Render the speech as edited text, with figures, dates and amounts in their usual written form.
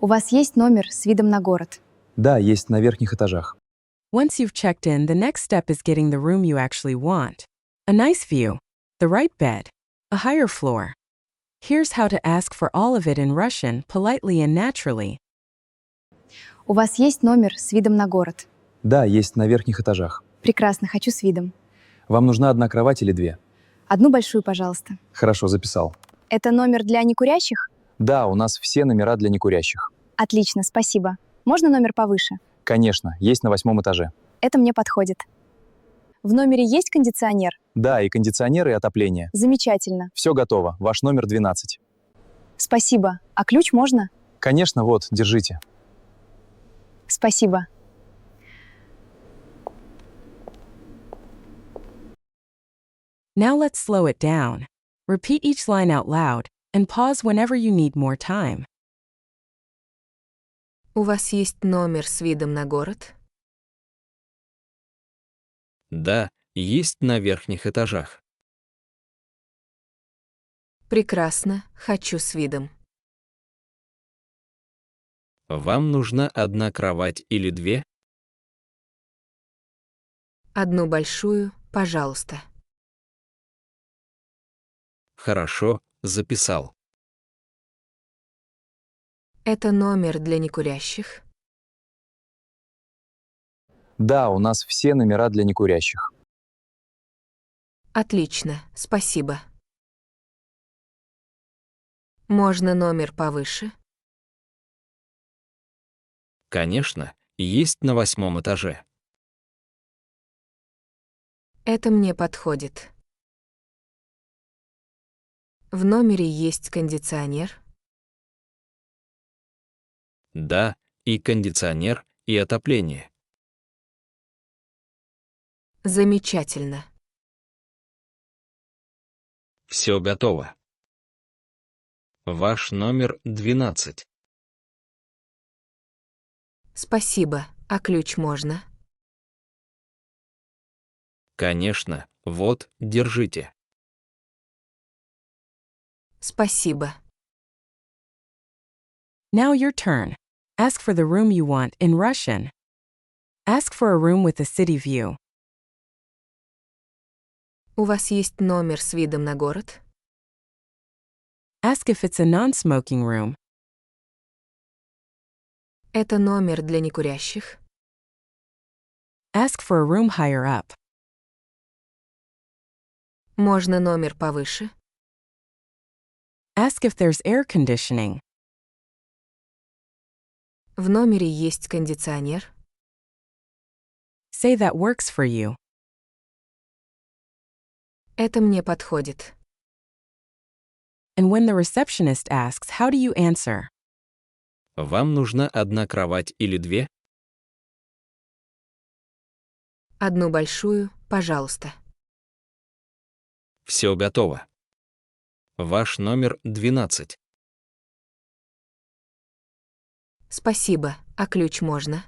У вас есть номер с видом на город? Да, есть на верхних этажах. Once you've checked in, the next step is getting the room you actually want. A nice view, the right bed, a higher floor. Here's how to ask for all of it in Russian, politely and naturally. У вас есть номер с видом на город? Да, есть на верхних этажах. Прекрасно, хочу с видом. Вам нужна одна кровать или две? Одну большую, пожалуйста. Хорошо, записал. Это номер для некурящих? Да, у нас все номера для некурящих. Отлично, спасибо. Можно номер повыше? Конечно, есть на 8 этаже. Это мне подходит. В номере есть кондиционер? Да, и кондиционер, и отопление. Замечательно. Все готово. Ваш номер 12. Спасибо. А ключ можно? Конечно, вот, держите. Спасибо. Now let's slow it down. Repeat each line out loud and pause whenever you need more time. У вас есть номер с видом на город? Да, есть на верхних этажах. Прекрасно, хочу с видом. Вам нужна одна кровать или две? Одну большую, пожалуйста. Хорошо, записал. Это номер для некурящих? Да, у нас все номера для некурящих. Отлично, спасибо. Можно номер повыше? Конечно, есть на 8 этаже. Это мне подходит. В номере есть кондиционер? Да, и кондиционер, и отопление. Замечательно. Все готово. Ваш номер 12. Спасибо. А ключ можно? Конечно, вот, держите. Спасибо. Now your turn. Ask for the room you want in Russian. Ask for a room with a city view. У вас есть номер с видом на город? Ask if it's a non-smoking room. Это номер для некурящих? Ask for a room higher up. Можно номер повыше? Ask if there's air conditioning. В номере есть кондиционер? Say that works for you. Это мне подходит. And when the receptionist asks, how do you answer? Вам нужна одна кровать или две? Одну большую, пожалуйста. Все готово. Ваш номер 12. Спасибо. А ключ можно?